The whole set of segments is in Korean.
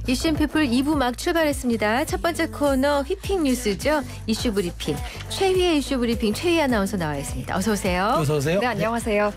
이슈앤피플 2부 막 출발했습니다. 첫 번째 코너 휘핑 뉴스죠. 이슈 브리핑. 최희의 이슈 브리핑 최희 아나운서 나와 있습니다. 어서 오세요. 어서 오세요. 네, 안녕하세요.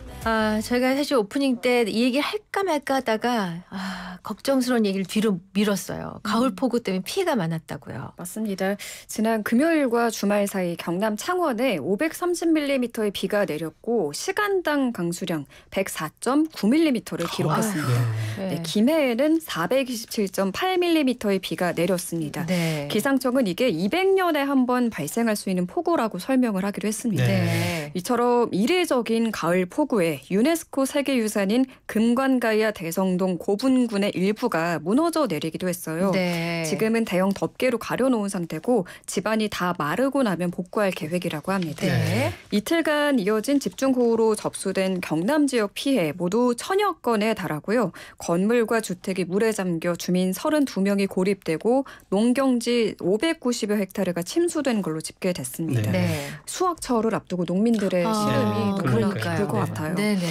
저희가 사실 오프닝 때 이 얘기를 할까 말까 하다가 걱정스러운 얘기를 뒤로 미뤘어요. 가을 폭우 때문에 피해가 많았다고요. 맞습니다. 지난 금요일과 주말 사이 경남 창원에 530mm의 비가 내렸고 시간당 강수량 104.9mm를 기록했습니다. 네, 김해에는 427.8mm의 비가 내렸습니다. 네. 기상청은 이게 200년에 한 번 발생할 수 있는 폭우라고 설명을 하기로 했습니다. 네. 이처럼 이례적인 가을 폭우에 유네스코 세계유산인 금관가야 대성동 고분군의 일부가 무너져 내리기도 했어요. 네. 지금은 대형 덮개로 가려놓은 상태고 집안이 다 마르고 나면 복구할 계획이라고 합니다. 네. 이틀간 이어진 집중호우로 접수된 경남 지역 피해 모두 1000여 건에 달하고요. 건물과 주택이 물에 잠겨 주민 32명이 고립되고 농경지 590여 헥타르가 침수된 걸로 집계됐습니다. 네. 수확철을 앞두고 농민들의 시름이 너무나 클 것 같아요. 네네.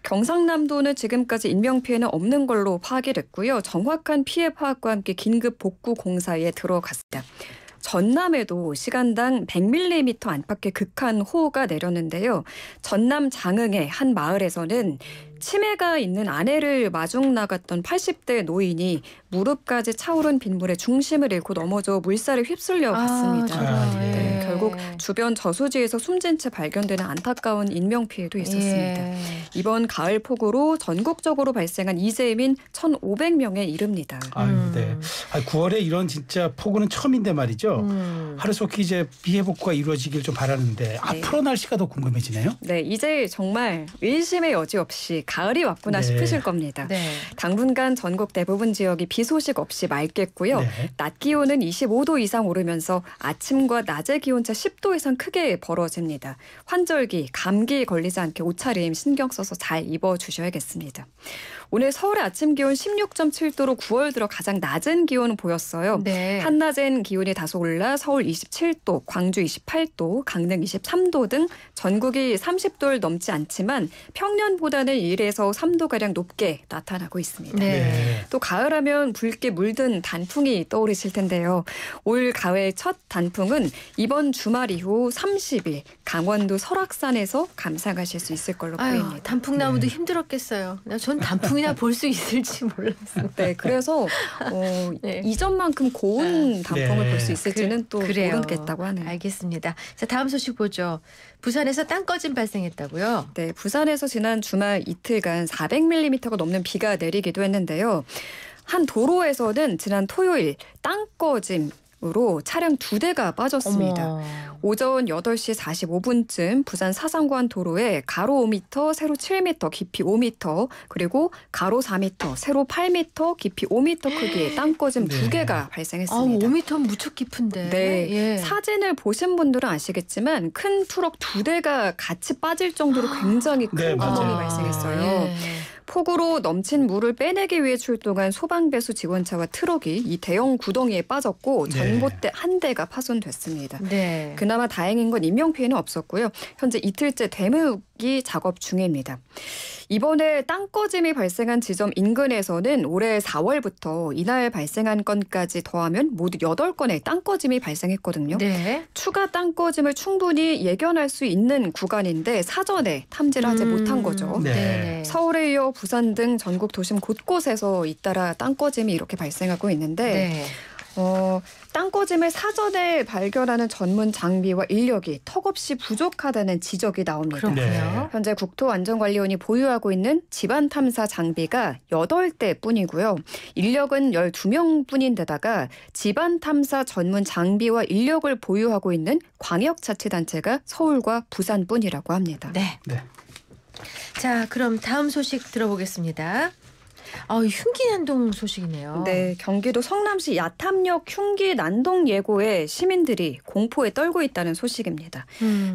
경상남도는 지금까지 인명피해는 없는 걸로 파악이 됐고요. 정확한 피해 파악과 함께 긴급 복구 공사에 들어갔습니다. 전남에도 시간당 100mm 안팎의 극한 호우가 내렸는데요. 전남 장흥의 한 마을에서는 치매가 있는 아내를 마중 나갔던 80대 노인이 무릎까지 차오른 빗물에 중심을 잃고 넘어져 물살에 휩쓸려 갔습니다. 네, 결국 주변 저수지에서 숨진 채 발견되는 안타까운 인명피해도 있었습니다. 이번 가을 폭우로 전국적으로 발생한 이재민 1,500명에 이릅니다. 네. 9월에 이런 진짜 폭우는 처음인데 말이죠. 하루속히 이제 피해 복구가 이루어지길 좀 바라는데 앞으로 날씨가 더 궁금해지네요. 네, 이제 정말 의심의 여지 없이 가을이 왔구나 싶으실 겁니다. 네. 당분간 전국 대부분 지역이 비 소식 없이 맑겠고요. 네. 낮 기온은 25도 이상 오르면서 아침과 낮의 기온차 10도 이상 크게 벌어집니다. 환절기, 감기 걸리지 않게 옷차림 신경 써서 잘 입어주셔야겠습니다. 오늘 서울의 아침 기온 16.7도로 9월 들어 가장 낮은 기온을 보였어요. 네. 한낮엔 기온이 다소 올라 서울 27도, 광주 28도, 강릉 23도 등 전국이 30도를 넘지 않지만 평년보다는 1에서 3도가량 높게 나타나고 있습니다. 네. 또 가을하면 붉게 물든 단풍이 떠오르실 텐데요. 올 가을 첫 단풍은 이번 주말 이후 30일 강원도 설악산에서 감상하실 수 있을 걸로 보입니다. 단풍나무도 힘들었겠어요. 전 단풍이나 볼 수 있을지 몰랐어요. 네, 그래서 이전만큼 고운 단풍을 볼 수 있을지는 또 모르겠다고 하네요. 알겠습니다. 자, 다음 소식 보죠. 부산에서 땅꺼짐 발생했다고요? 네, 부산에서 지난 주말 이틀간 400mm가 넘는 비가 내리기도 했는데요. 한 도로에서는 지난 토요일 땅꺼짐으로 차량 2대가 빠졌습니다. 어머. 오전 8시 45분쯤 부산 사상관 도로에 가로 5m, 세로 7m, 깊이 5m, 그리고 가로 4m, 세로 8m, 깊이 5m 크기의 땅꺼짐 2개가 발생했습니다. 5m는 무척 깊은데. 네, 예. 사진을 보신 분들은 아시겠지만 큰 트럭 2대가 같이 빠질 정도로 굉장히 큰 구멍이 발생했어요. 예. 폭우로 넘친 물을 빼내기 위해 출동한 소방배수 지원차와 트럭이 이 대형 구덩이에 빠졌고 전봇대 한 대가 파손됐습니다. 네. 그나마 다행인 건 인명피해는 없었고요. 현재 이틀째 대무기 작업 중입니다. 이번에 땅꺼짐이 발생한 지점 인근에서는 올해 4월부터 이날 발생한 건까지 더하면 모두 8건의 땅꺼짐이 발생했거든요. 네. 추가 땅꺼짐을 충분히 예견할 수 있는 구간인데 사전에 탐지를 하지 못한 거죠. 네. 서울에 이어 부산 등 전국 도심 곳곳에서 잇따라 땅꺼짐이 이렇게 발생하고 있는데 땅꺼짐을 사전에 발견하는 전문 장비와 인력이 턱없이 부족하다는 지적이 나옵니다. 그렇군요. 현재 국토안전관리원이 보유하고 있는 집안탐사 장비가 8대뿐이고요. 인력은 12명뿐인데다가 집안탐사 전문 장비와 인력을 보유하고 있는 광역자치단체가 서울과 부산뿐이라고 합니다. 네. 자, 그럼 다음 소식 들어보겠습니다. 흉기 난동 소식이네요. 네, 경기도 성남시 야탐역 흉기 난동 예고에 시민들이 공포에 떨고 있다는 소식입니다.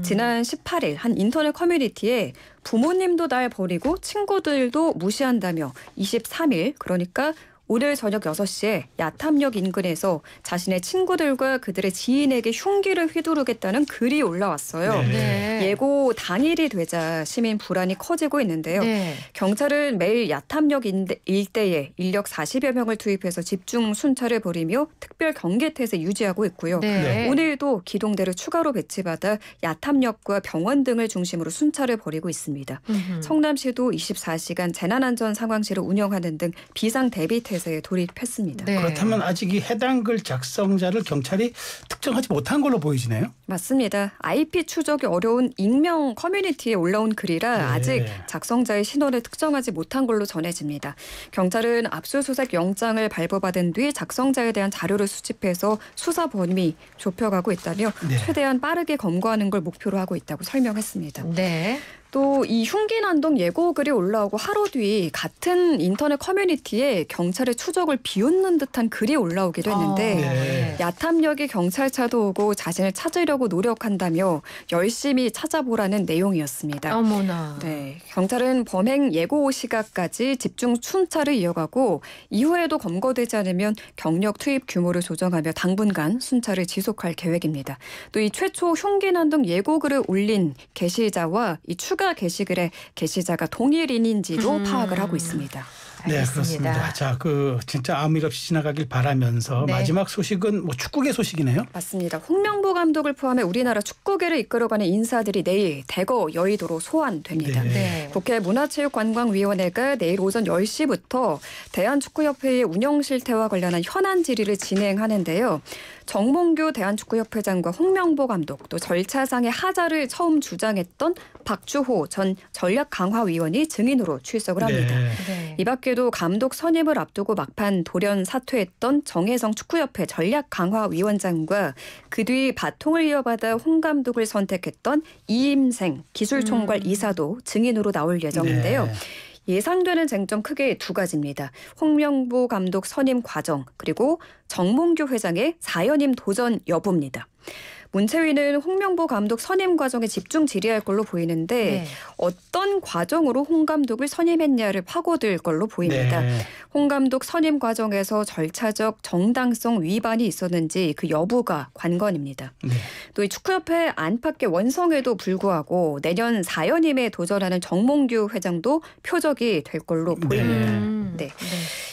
지난 18일 한 인터넷 커뮤니티에 부모님도 날 버리고 친구들도 무시한다며 23일 그러니까 오늘 저녁 6시에 야탐역 인근에서 자신의 친구들과 그들의 지인에게 흉기를 휘두르겠다는 글이 올라왔어요. 네. 예고 당일이 되자 시민 불안이 커지고 있는데요. 네. 경찰은 매일 야탐역 일대에 인력 40여 명을 투입해서 집중 순찰을 벌이며 특별 경계태세 유지하고 있고요. 네. 오늘도 기동대를 추가로 배치받아 야탐역과 병원 등을 중심으로 순찰을 벌이고 있습니다. 성남시도 24시간 재난안전 상황실을 운영하는 등 비상 대비 태세에 돌입했습니다. 네. 그렇다면 아직 이 해당 글 작성자를 경찰이 특정하지 못한 걸로 보여지네요. 맞습니다. IP 추적이 어려운 익명 커뮤니티에 올라온 글이라 네. 아직 작성자의 신원을 특정하지 못한 걸로 전해집니다. 경찰은 압수수색 영장을 발부받은 뒤 작성자에 대한 자료를 수집해서 수사 범위 좁혀가고 있다며 네. 최대한 빠르게 검거하는 걸 목표로 하고 있다고 설명했습니다. 네. 또 이 흉기난동 예고 글이 올라오고 하루 뒤 같은 인터넷 커뮤니티에 경찰의 추적을 비웃는 듯한 글이 올라오기도 했는데 네. 야탐역에 경찰차도 오고 자신을 찾으려고 노력한다며 열심히 찾아보라는 내용이었습니다. 어머나. 네, 경찰은 범행 예고 시각까지 집중 순찰을 이어가고 이후에도 검거되지 않으면 경력 투입 규모를 조정하며 당분간 순찰을 지속할 계획입니다. 또 이 최초 흉기난동 예고 글을 올린 게시자와 이 추가 게시글의 게시자가 동일인인지도 파악을 하고 있습니다. 네, 알겠습니다. 그렇습니다. 자, 진짜 아무 일 없이 지나가길 바라면서 네. 마지막 소식은 축구계 소식이네요. 맞습니다. 홍명보 감독을 포함해 우리나라 축구계를 이끌어가는 인사들이 내일 대거 여의도로 소환됩니다. 네. 네. 국회 문화체육관광위원회가 내일 오전 10시부터 대한축구협회의 운영 실태와 관련한 현안 질의를 진행하는데요. 정몽규 대한축구협회장과 홍명보 감독 또 절차상의 하자를 처음 주장했던 박주호 전 전략강화위원이 증인으로 출석을 합니다. 네. 네. 이 밖에도 감독 선임을 앞두고 막판 돌연 사퇴했던 정혜성 축구협회 전략강화위원장과 그 뒤 바통을 이어받아 홍 감독을 선택했던 이임생 기술총괄 이사도 증인으로 나올 예정인데요. 네. 예상되는 쟁점 크게 두 가지입니다. 홍명보 감독 선임 과정 그리고 정몽규 회장의 사연임 도전 여부입니다. 문체위는 홍명보 감독 선임 과정에 집중 질의할 걸로 보이는데 네. 어떤 과정으로 홍 감독을 선임했냐를 파고들 걸로 보입니다. 네. 홍 감독 선임 과정에서 절차적 정당성 위반이 있었는지 그 여부가 관건입니다. 네. 또 이 축구협회 안팎의 원성에도 불구하고 내년 4연임에 도전하는 정몽규 회장도 표적이 될 걸로 보입니다. 네.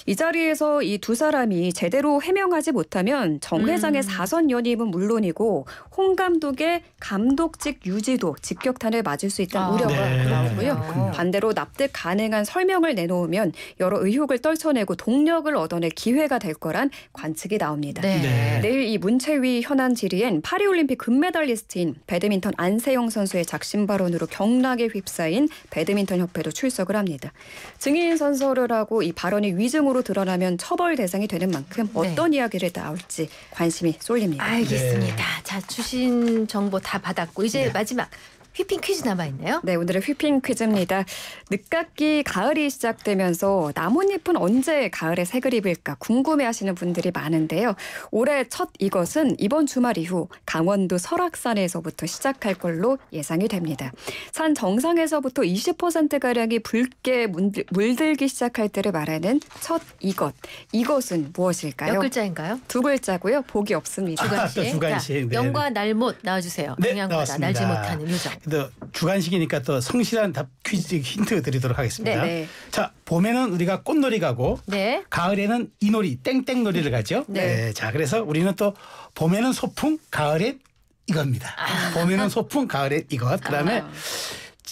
이 자리에서 이 두 사람이 제대로 해명하지 못하면 정 회장의 사선 연임은 물론이고 홍 감독의 감독직 유지도 직격탄을 맞을 수 있다는 우려가 네. 나오고요. 그렇군요. 반대로 납득 가능한 설명을 내놓으면 여러 의혹을 떨쳐내고 동력을 얻어낼 기회가 될 거란 관측이 나옵니다. 네. 네. 내일 이 문체위 현안 질의엔 파리올림픽 금메달리스트인 배드민턴 안세영 선수의 작심 발언으로 경락에 휩싸인 배드민턴 협회도 출석을 합니다. 증인 선서를 하고 이 발언이 위증으로 드러나면 처벌 대상이 되는 만큼 어떤 이야기를 나올지 관심이 쏠립니다. 알겠습니다. 자, 주신 정보 다 받았고 이제 네. 마지막 휘핑 퀴즈 남아있네요. 네, 오늘의 휘핑 퀴즈입니다. 늦깎이 가을이 시작되면서 나뭇잎은 언제 가을에 색을 입을까 궁금해하시는 분들이 많은데요. 올해 첫 이것은 이번 주말 이후 강원도 설악산에서부터 시작할 걸로 예상이 됩니다. 산 정상에서부터 20%가량이 붉게 물들기 시작할 때를 말하는 첫 이것. 이것은 무엇일까요? 몇 글자인가요? 두 글자고요. 복이 없습니다. 주간식. 주간식. 네. 영과 날못 나와주세요. 네, 영양과다 나왔습니다. 날지 못하는 요정. 또 주간식이니까 또 성실한 답 퀴즈 힌트 드리도록 하겠습니다. 네. 자, 봄에는 우리가 꽃놀이 가고 네. 가을에는 이놀이 땡땡놀이를 가죠. 네. 자, 그래서 우리는 또 봄에는 소풍, 가을엔 이겁니다. 봄에는 소풍, 가을엔 이것. 그다음에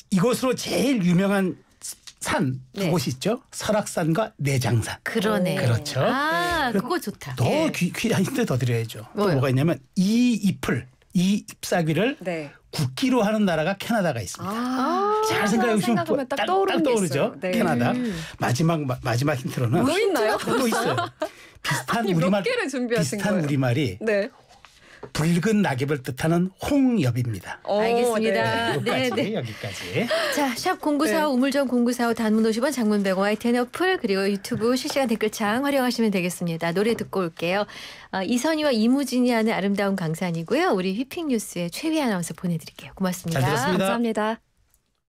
이곳으로 제일 유명한 산 두 네. 곳이 있죠. 설악산과 내장산. 그러네. 그렇죠. 아, 그거 좋다. 더 예. 힌트 더 드려야죠. 또 뭐요? 뭐가 있냐면 이 잎사귀를 네. 국기로 하는 나라가 캐나다가 있습니다. 잘 생각해 보시면 생각하면 딱 떠오르는 게 떠오르죠. 있어요. 네. 캐나다. 마지막 힌트로는 뭐 있나요? 또 있어요. 비슷한 아니, 우리말 몇 개를 준비하신 비슷한 거예요? 우리말이 네. 붉은 낙엽을 뜻하는 홍엽입니다. 알겠습니다. 여기까지 네. 여기까지. 자, 샵 0945 우물정 0945 단문 50원 장문 100원 YTN 어플 그리고 유튜브 실시간 댓글창 활용하시면 되겠습니다. 노래 듣고 올게요. 이선희와 이무진이 하는 아름다운 강산이고요. 우리 휘핑 뉴스의 최위 아나운서 보내드릴게요. 고맙습니다. 잘 들었습니다. 감사합니다.